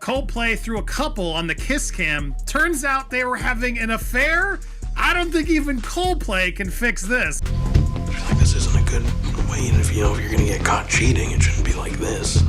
Coldplay threw a couple on the kiss cam. Turns out they were having an affair? I don't think even Coldplay can fix this. I feel like this isn't a good way, and if you're gonna get caught cheating, it shouldn't be like this.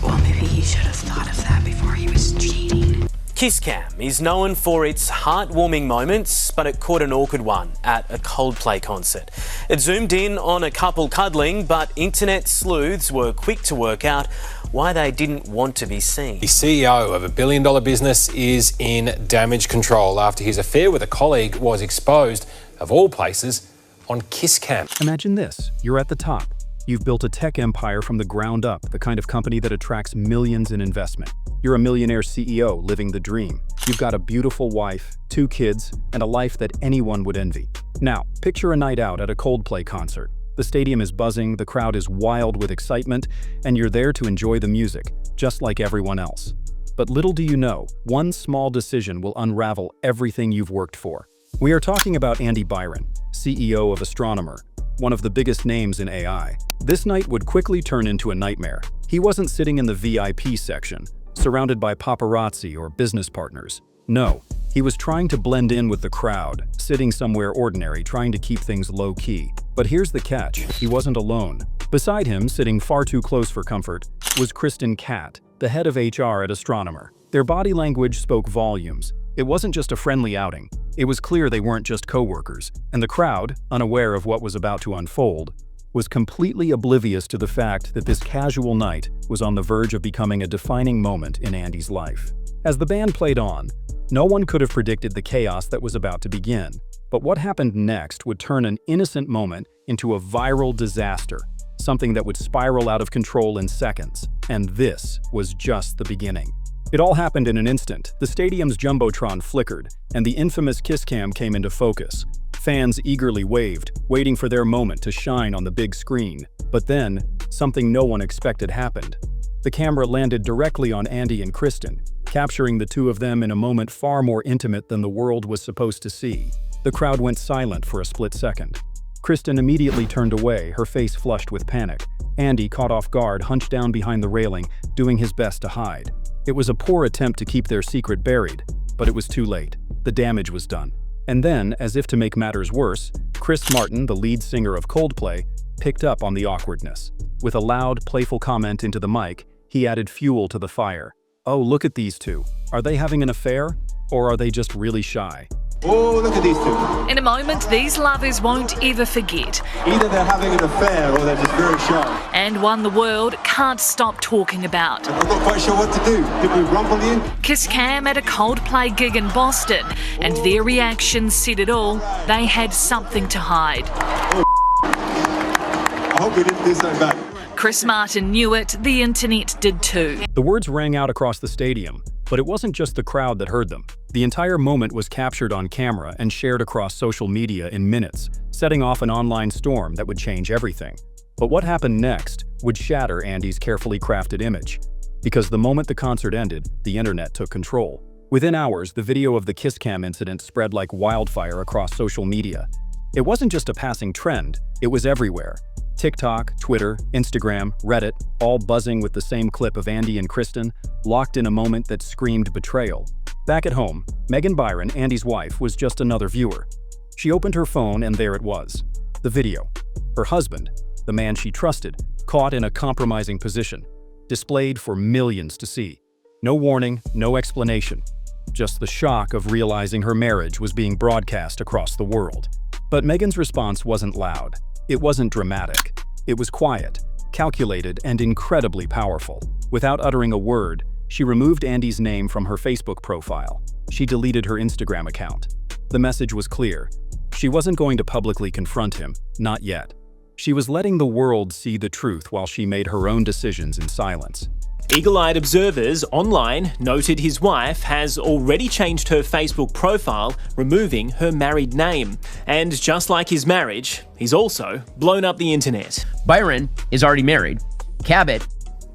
Well, maybe he should have thought of that before he was cheating. Kiss cam is known for its heartwarming moments, but it caught an awkward one at a Coldplay concert. It zoomed in on a couple cuddling, but internet sleuths were quick to work out why they didn't want to be seen. The CEO of a billion-dollar business is in damage control after his affair with a colleague was exposed, of all places, on kiss cam. Imagine this, you're at the top. You've built a tech empire from the ground up, the kind of company that attracts millions in investment. You're a millionaire CEO living the dream. You've got a beautiful wife, 2 kids, and a life that anyone would envy. Now, picture a night out at a Coldplay concert. The stadium is buzzing, the crowd is wild with excitement, and you're there to enjoy the music, just like everyone else. But little do you know, one small decision will unravel everything you've worked for. We are talking about Andy Byron, CEO of Astronomer, one of the biggest names in AI. This night would quickly turn into a nightmare. He wasn't sitting in the VIP section, surrounded by paparazzi or business partners. No, he was trying to blend in with the crowd, sitting somewhere ordinary, trying to keep things low-key. But here's the catch, he wasn't alone. Beside him, sitting far too close for comfort, was Kristin Cabot, the head of HR at Astronomer. Their body language spoke volumes. It wasn't just a friendly outing. It was clear they weren't just co-workers, and the crowd, unaware of what was about to unfold, was completely oblivious to the fact that this casual night was on the verge of becoming a defining moment in Andy's life. As the band played on, no one could have predicted the chaos that was about to begin. But what happened next would turn an innocent moment into a viral disaster, something that would spiral out of control in seconds. And this was just the beginning. It all happened in an instant. The stadium's jumbotron flickered, and the infamous kiss cam came into focus. Fans eagerly waved, waiting for their moment to shine on the big screen. But then, something no one expected happened. The camera landed directly on Andy and Kristen, capturing the two of them in a moment far more intimate than the world was supposed to see. The crowd went silent for a split second. Kristen immediately turned away, her face flushed with panic. Andy, caught off guard, hunched down behind the railing, doing his best to hide. It was a poor attempt to keep their secret buried, but it was too late. The damage was done. And then, as if to make matters worse, Chris Martin, the lead singer of Coldplay, picked up on the awkwardness. With a loud, playful comment into the mic, he added fuel to the fire. "Oh, look at these two. Are they having an affair? Or are they just really shy?" Oh, look at these two. In a moment, these lovers won't ever forget. Either they're having an affair or they're just very shy. And one the world can't stop talking about. I'm not quite sure what to do. Did we rumple you? Kiss cam at a Coldplay gig in Boston, and their reactions said it all. They had something to hide. Oh, I hope we didn't do something bad. Chris Martin knew it, the internet did too. The words rang out across the stadium, but it wasn't just the crowd that heard them. The entire moment was captured on camera and shared across social media in minutes, setting off an online storm that would change everything. But what happened next would shatter Andy's carefully crafted image. Because the moment the concert ended, the internet took control. Within hours, the video of the kiss cam incident spread like wildfire across social media. It wasn't just a passing trend, it was everywhere. TikTok, Twitter, Instagram, Reddit, all buzzing with the same clip of Andy and Kristen, locked in a moment that screamed betrayal. Back at home, Megan Byron, Andy's wife, was just another viewer. She opened her phone and there it was, the video. Her husband, the man she trusted, caught in a compromising position, displayed for millions to see. No warning, no explanation, just the shock of realizing her marriage was being broadcast across the world. But Megan's response wasn't loud. It wasn't dramatic. It was quiet, calculated, and incredibly powerful. Without uttering a word, she removed Andy's name from her Facebook profile. She deleted her Instagram account. The message was clear. She wasn't going to publicly confront him, not yet. She was letting the world see the truth while she made her own decisions in silence. Eagle-eyed observers online noted his wife has already changed her Facebook profile, removing her married name. And just like his marriage, he's also blown up the internet. Byron is already married. Cabot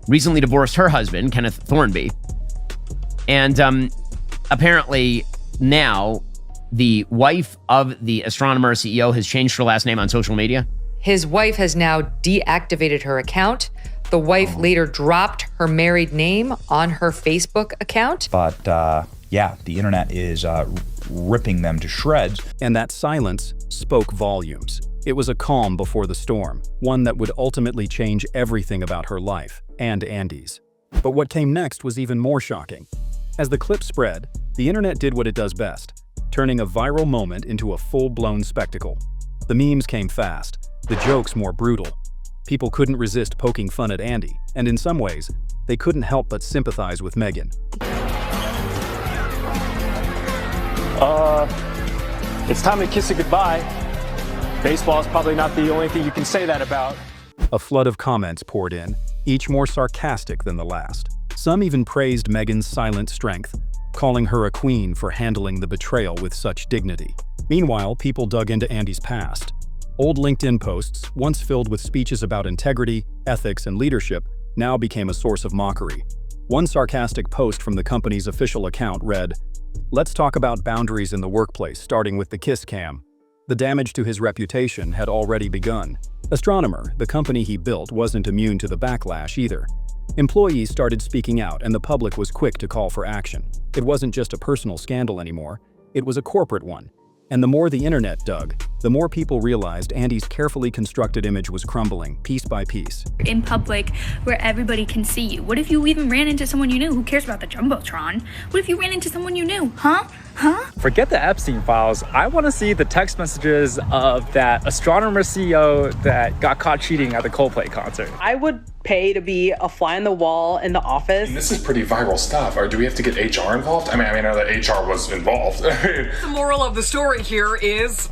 recently divorced her husband, Kenneth Thornby. And apparently now the wife of the Astronomer CEO has changed her last name on social media. His wife has now deactivated her account. The wife later dropped her married name on her Facebook account. But yeah, the internet is ripping them to shreds. And that silence spoke volumes. It was a calm before the storm, one that would ultimately change everything about her life and Andy's. But what came next was even more shocking. As the clip spread, the internet did what it does best, turning a viral moment into a full-blown spectacle. The memes came fast, the jokes more brutal. People couldn't resist poking fun at Andy, and in some ways, they couldn't help but sympathize with Meghan. It's time to kiss it goodbye. Baseball is probably not the only thing you can say that about. A flood of comments poured in, each more sarcastic than the last. Some even praised Meghan's silent strength, calling her a queen for handling the betrayal with such dignity. Meanwhile, people dug into Andy's past. Old LinkedIn posts, once filled with speeches about integrity, ethics, and leadership, now became a source of mockery. One sarcastic post from the company's official account read, "Let's talk about boundaries in the workplace, starting with the kiss cam." The damage to his reputation had already begun. Astronomer, the company he built, wasn't immune to the backlash either. Employees started speaking out, and the public was quick to call for action. It wasn't just a personal scandal anymore, it was a corporate one. And the more the internet dug, the more people realized Andy's carefully constructed image was crumbling, piece by piece. In public, where everybody can see you. What if you even ran into someone you knew? Who cares about the Jumbotron? What if you ran into someone you knew? Huh? Forget the Epstein files. I want to see the text messages of that Astronomer CEO that got caught cheating at the Coldplay concert. I would pay to be a fly on the wall in the office. This is pretty viral stuff. Or do we have to get HR involved? I mean, I know that HR was involved. The moral of the story here is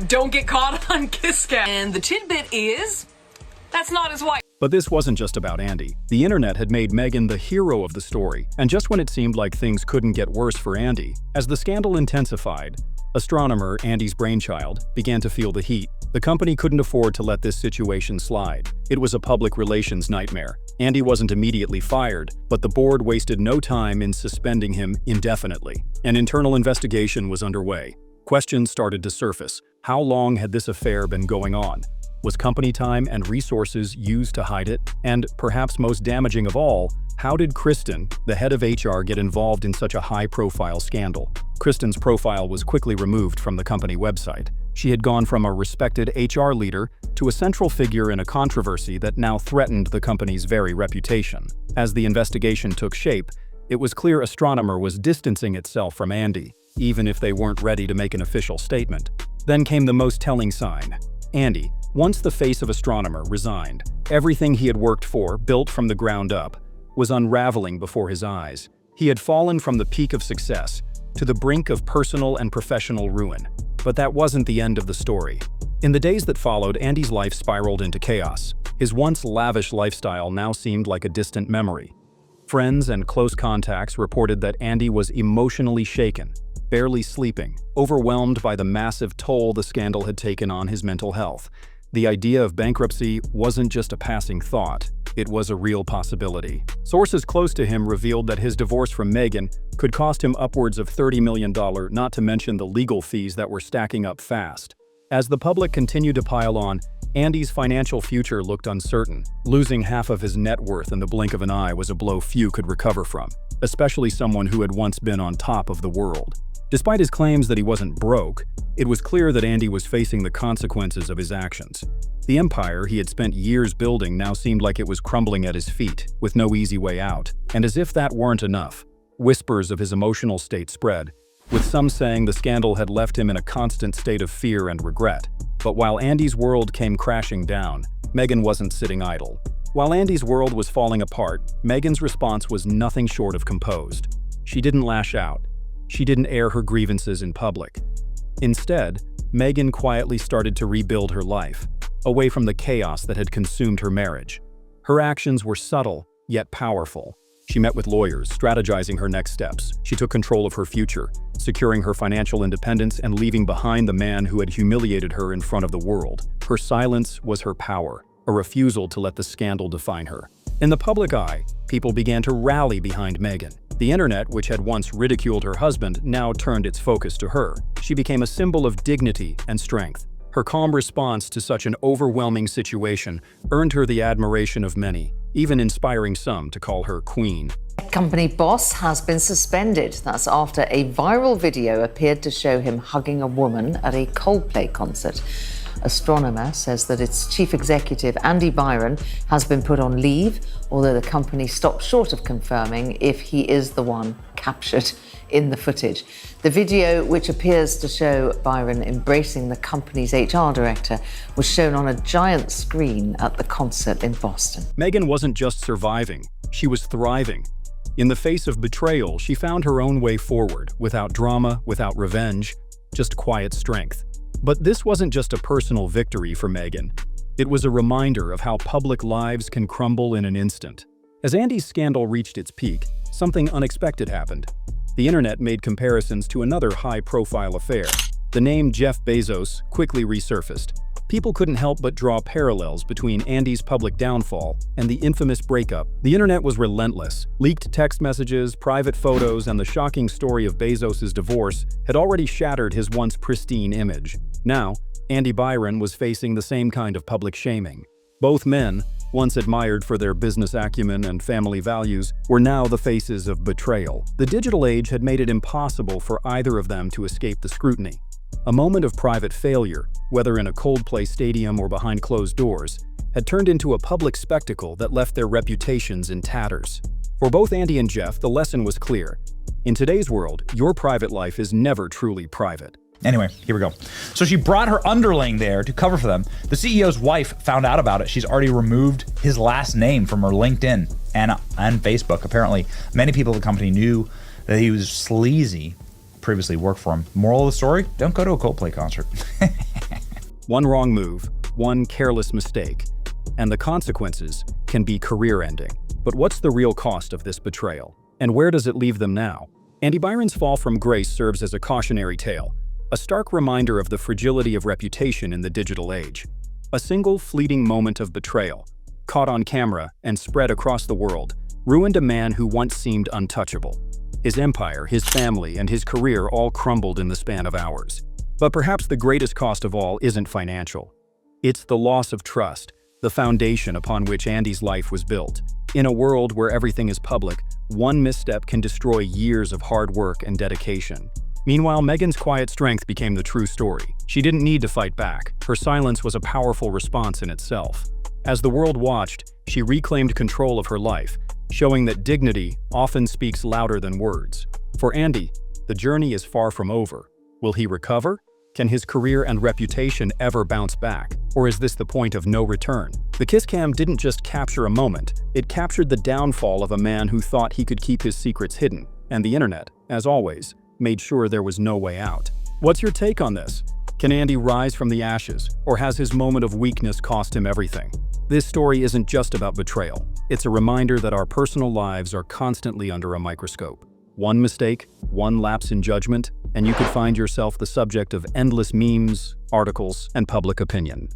don't get caught on kiss cam. And the tidbit is that's not his wife. But this wasn't just about Andy. The internet had made Meghan the hero of the story, and just when it seemed like things couldn't get worse for Andy, as the scandal intensified, Astronomer, Andy's brainchild, began to feel the heat. The company couldn't afford to let this situation slide. It was a public relations nightmare. Andy wasn't immediately fired, but the board wasted no time in suspending him indefinitely. An internal investigation was underway. Questions started to surface. How long had this affair been going on? Was company time and resources used to hide it? And, perhaps most damaging of all, how did Kristen, the head of HR, get involved in such a high-profile scandal? Kristen's profile was quickly removed from the company website. She had gone from a respected HR leader to a central figure in a controversy that now threatened the company's very reputation. As the investigation took shape, it was clear Astronomer was distancing itself from Andy, even if they weren't ready to make an official statement. Then came the most telling sign. Andy, once the face of Astronomer, resigned. Everything he had worked for, built from the ground up, was unraveling before his eyes. He had fallen from the peak of success to the brink of personal and professional ruin. But that wasn't the end of the story. In the days that followed, Andy's life spiraled into chaos. His once lavish lifestyle now seemed like a distant memory. Friends and close contacts reported that Andy was emotionally shaken, barely sleeping, overwhelmed by the massive toll the scandal had taken on his mental health. The idea of bankruptcy wasn't just a passing thought, it was a real possibility. Sources close to him revealed that his divorce from Meghan could cost him upwards of $30 million, not to mention the legal fees that were stacking up fast. As the public continued to pile on, Andy's financial future looked uncertain. Losing half of his net worth in the blink of an eye was a blow few could recover from, especially someone who had once been on top of the world. Despite his claims that he wasn't broke, it was clear that Andy was facing the consequences of his actions. The empire he had spent years building now seemed like it was crumbling at his feet, with no easy way out. And as if that weren't enough, whispers of his emotional state spread, with some saying the scandal had left him in a constant state of fear and regret. But while Andy's world came crashing down, Meghan wasn't sitting idle. While Andy's world was falling apart, Meghan's response was nothing short of composed. She didn't lash out. She didn't air her grievances in public. Instead, Meghan quietly started to rebuild her life, away from the chaos that had consumed her marriage. Her actions were subtle, yet powerful. She met with lawyers, strategizing her next steps. She took control of her future, securing her financial independence and leaving behind the man who had humiliated her in front of the world. Her silence was her power, a refusal to let the scandal define her. In the public eye, people began to rally behind Meghan. The internet, which had once ridiculed her husband, now turned its focus to her. She became a symbol of dignity and strength. Her calm response to such an overwhelming situation earned her the admiration of many, even inspiring some to call her queen. Company boss has been suspended. That's after a viral video appeared to show him hugging a woman at a Coldplay concert. Astronomer says that its chief executive, Andy Byron, has been put on leave, although the company stopped short of confirming if he is the one captured in the footage. The video, which appears to show Byron embracing the company's HR director, was shown on a giant screen at the concert in Boston. Meghan wasn't just surviving, she was thriving. In the face of betrayal, she found her own way forward, without drama, without revenge, just quiet strength. But this wasn't just a personal victory for Meghan. It was a reminder of how public lives can crumble in an instant. As Andy's scandal reached its peak, something unexpected happened. The internet made comparisons to another high-profile affair. The name Jeff Bezos quickly resurfaced. People couldn't help but draw parallels between Andy's public downfall and the infamous breakup. The internet was relentless. Leaked text messages, private photos, and the shocking story of Bezos' divorce had already shattered his once pristine image. Now, Andy Byron was facing the same kind of public shaming. Both men, once admired for their business acumen and family values, were now the faces of betrayal. The digital age had made it impossible for either of them to escape the scrutiny. A moment of private failure, whether in a Coldplay stadium or behind closed doors, had turned into a public spectacle that left their reputations in tatters. For both Andy and Jeff, the lesson was clear. In today's world, your private life is never truly private. Anyway, here we go. So she brought her underling there to cover for them. The CEO's wife found out about it. She's already removed his last name from her LinkedIn and Facebook. Apparently, many people at the company knew that he was sleazy, previously worked for him. Moral of the story, don't go to a Coldplay concert. One wrong move, one careless mistake, and the consequences can be career-ending. But what's the real cost of this betrayal? And where does it leave them now? Andy Byron's fall from grace serves as a cautionary tale, a stark reminder of the fragility of reputation in the digital age. A single fleeting moment of betrayal, caught on camera and spread across the world, ruined a man who once seemed untouchable. His empire, his family, and his career all crumbled in the span of hours. But perhaps the greatest cost of all isn't financial. It's the loss of trust, the foundation upon which Andy's life was built. In a world where everything is public, one misstep can destroy years of hard work and dedication. Meanwhile, Meghan's quiet strength became the true story. She didn't need to fight back. Her silence was a powerful response in itself. As the world watched, she reclaimed control of her life, showing that dignity often speaks louder than words. For Andy, the journey is far from over. Will he recover? Can his career and reputation ever bounce back? Or is this the point of no return? The kiss cam didn't just capture a moment, it captured the downfall of a man who thought he could keep his secrets hidden. And the internet, as always, made sure there was no way out. What's your take on this? Can Andy rise from the ashes, or has his moment of weakness cost him everything? This story isn't just about betrayal. It's a reminder that our personal lives are constantly under a microscope. One mistake, one lapse in judgment, and you could find yourself the subject of endless memes, articles, and public opinion.